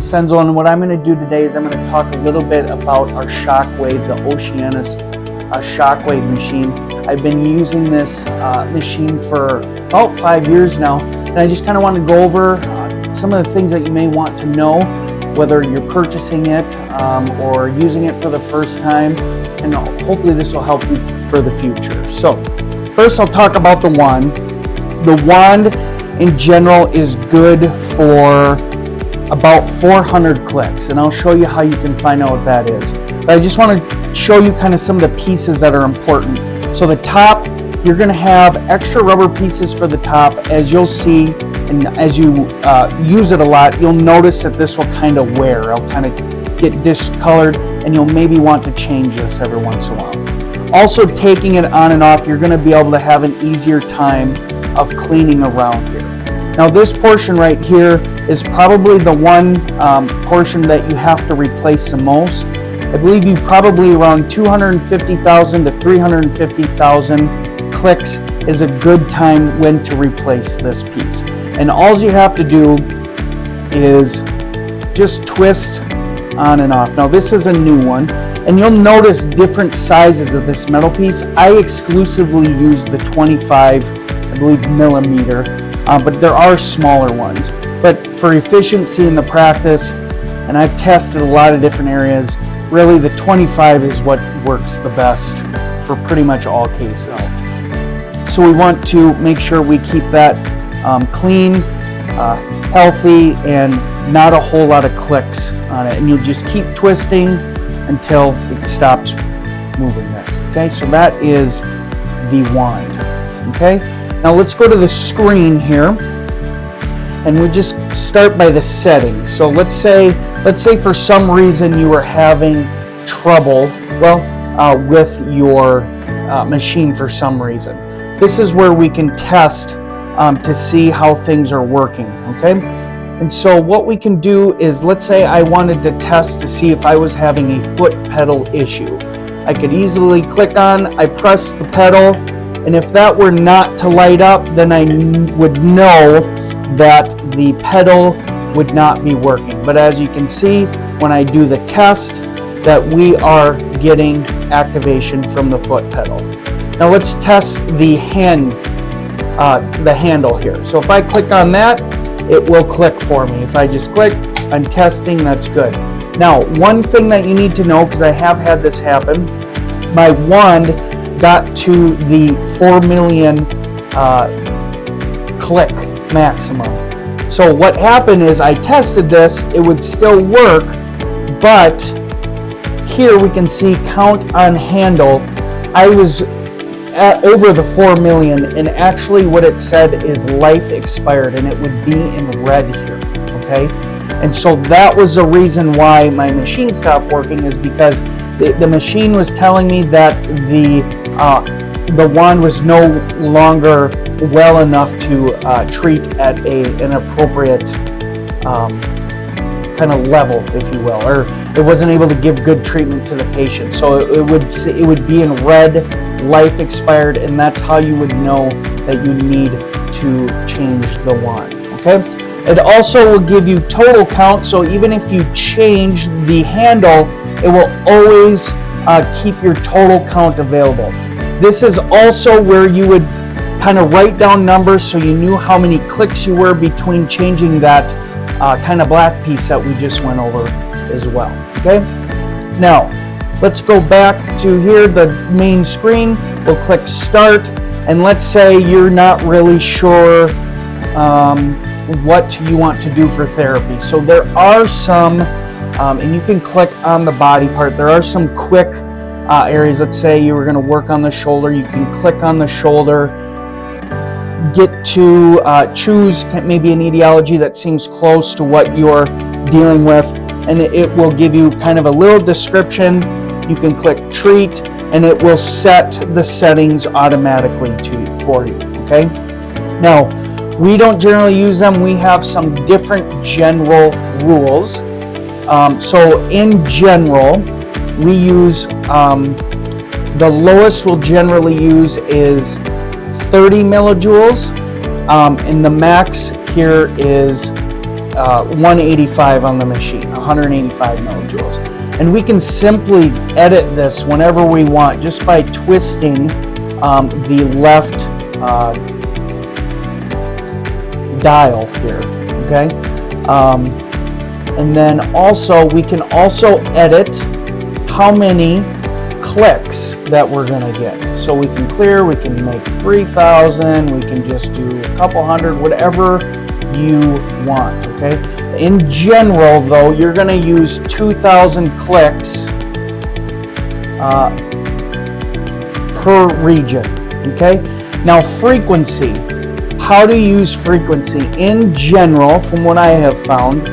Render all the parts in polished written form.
Senzo, and what I'm going to do today is I'm going to talk a little bit about our Shockwave, the Oceanus Shockwave machine. I've been using this machine for about 5 years now, and I just kind of want to go over some of the things that you may want to know, whether you're purchasing it or using it for the first time, and hopefully this will help you for the future. So first I'll talk about the wand. The wand in general is good for about 400 clicks, and I'll show you how you can find out what that is. But I just want to show you kind of some of the pieces that are important. So the top, you're going to have extra rubber pieces for the top. As you'll see, and as you use it a lot, you'll notice that this will kind of wear. It'll kind of get discolored, and you'll maybe want to change this every once in a while. Also, taking it on and off, you're going to be able to have an easier time of cleaning around here. Now this portion right here is probably the one portion that you have to replace the most. I believe you probably around 250,000 to 350,000 clicks is a good time when to replace this piece. And all you have to do is just twist on and off. Now this is a new one, and you'll notice different sizes of this metal piece. I exclusively use the 25, I believe, millimeter, but there are smaller ones. But for efficiency in the practice, and I've tested a lot of different areas, really the 25 is what works the best for pretty much all cases. So we want to make sure we keep that clean, healthy, and not a whole lot of clicks on it. And you'll just keep twisting until it stops moving there. Okay, so that is the wand. Okay, now let's go to the screen here, and we just start by the settings. So let's say for some reason you are having trouble, with your machine for some reason. This is where we can test to see how things are working, okay? And so what we can do is, let's say I wanted to test to see if I was having a foot pedal issue. I could easily click on, I press the pedal, and if that were not to light up, then I would know that the pedal would not be working. But as you can see, when I do the test, that we are getting activation from the foot pedal. Now let's test the handle here. So if I click on that, it will click for me. If I just click, I'm testing, that's good. Now, one thing that you need to know, because I have had this happen, my wand got to the 4 million click maximum. So what happened is I tested this, it would still work, but here we can see count on handle. I was at over the 4 million, and actually what it said is life expired, and it would be in red here, okay? And so that was the reason why my machine stopped working, is because the machine was telling me that the wand was no longer well enough to treat at an appropriate kind of level, if you will, or it wasn't able to give good treatment to the patient. So it would be in red, life expired, and that's how you would know that you need to change the wand. Okay. It also will give you total count, so even if you change the handle, it will always keep your total count available. This is also where you would kind of write down numbers so you knew how many clicks you were between changing that kind of black piece that we just went over as well. Okay, now let's go back to here, the main screen. We'll click start, and let's say you're not really sure what you want to do for therapy. So there are some, and you can click on the body part, there are some quick areas. Let's say you were going to work on the shoulder, you can click on the shoulder, get to choose maybe an etiology that seems close to what you're dealing with, and it will give you kind of a little description. You can click treat, and it will set the settings automatically for you. Okay, now we don't generally use them. We have some different general rules. So in general, we use the lowest we'll generally use is 30 millijoules, and the max here is 185 on the machine, 185 millijoules. And we can simply edit this whenever we want just by twisting the left dial here, okay? And then also we can also edit how many clicks that we're gonna get. So we can clear, we can make 3,000, we can just do a couple hundred, whatever you want, okay? In general though, you're gonna use 2,000 clicks per region, okay? Now frequency, how to use frequency. In general, from what I have found,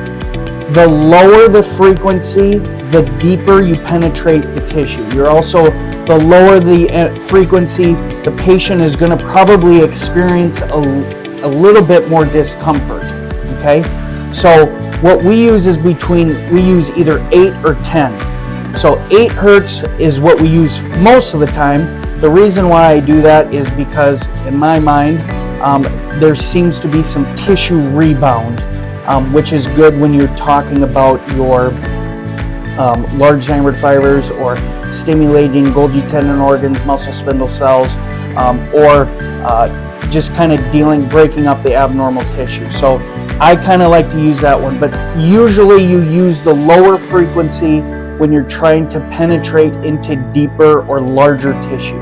the lower the frequency, the deeper you penetrate the tissue. You're also, the lower the frequency, the patient is going to probably experience a little bit more discomfort, okay? So what we use is we use either 8 or 10. So 8 hertz is what we use most of the time. The reason why I do that is because in my mind, there seems to be some tissue rebound, which is good when you're talking about your large diameter fibers or stimulating Golgi tendon organs, muscle spindle cells, or just kind of breaking up the abnormal tissue. So I kind of like to use that one, but usually you use the lower frequency when you're trying to penetrate into deeper or larger tissue.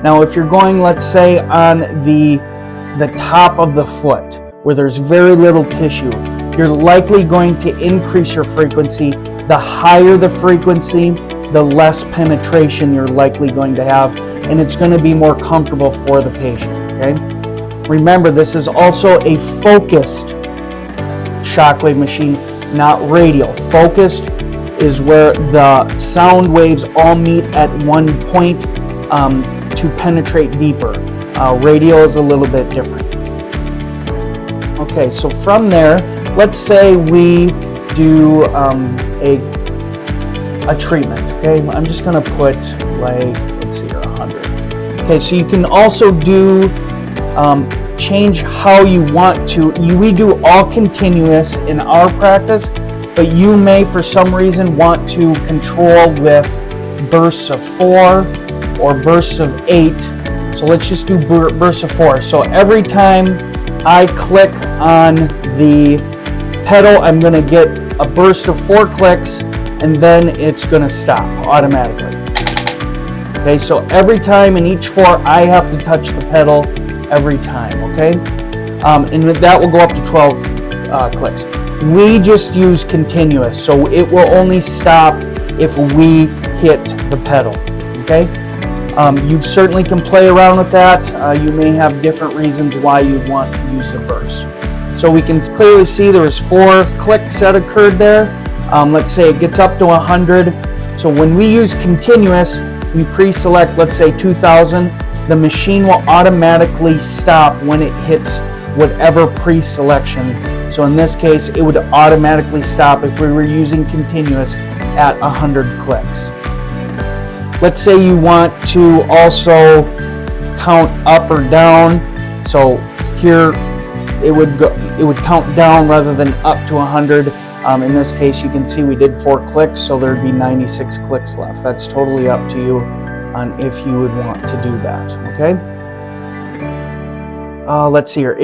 Now, if you're going, let's say, on the top of the foot, where there's very little tissue, you're likely going to increase your frequency. The higher the frequency, the less penetration you're likely going to have, and it's going to be more comfortable for the patient, okay? Remember, this is also a focused Shockwave machine, not radial. Focused is where the sound waves all meet at one point to penetrate deeper. Radial is a little bit different. Okay, so from there, let's say we do a treatment, okay? I'm just gonna put like, let's see here, 100. Okay, so you can also do, change how you want to. We do all continuous in our practice, but you may, for some reason, want to control with bursts of 4 or bursts of 8. So let's just do bursts of 4. So every time I click on the pedal, I'm going to get a burst of 4 clicks, and then it's going to stop automatically. Okay, so every time in each 4, I have to touch the pedal every time, okay? And that will go up to 12 clicks. We just use continuous, so it will only stop if we hit the pedal, okay? You certainly can play around with that. You may have different reasons why you want to use the burst. So we can clearly see there was 4 clicks that occurred there. Let's say it gets up to 100. So when we use continuous, we pre-select, let's say 2,000. The machine will automatically stop when it hits whatever pre-selection. So in this case, it would automatically stop if we were using continuous at 100 clicks. Let's say you want to also count up or down. So here it would count down rather than up to 100. In this case, you can see we did 4 clicks, so there'd be 96 clicks left. That's totally up to you on if you would want to do that, okay? Let's see here.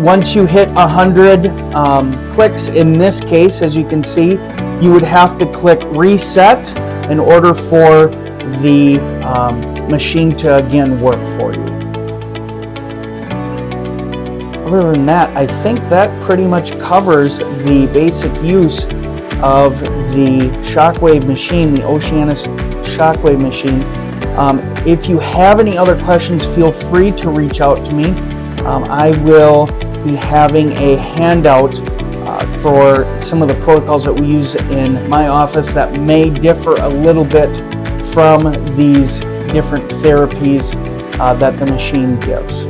Once you hit 100 clicks, in this case, as you can see, you would have to click reset in order for the machine to again work for you. Other than that, I think that pretty much covers the basic use of the Shockwave machine, the Oceanus Shockwave machine. If you have any other questions, feel free to reach out to me. I will be having a handout for some of the protocols that we use in my office that may differ a little bit from these different therapies that the machine gives.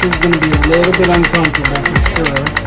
is going to be a little bit uncomfortable for sure.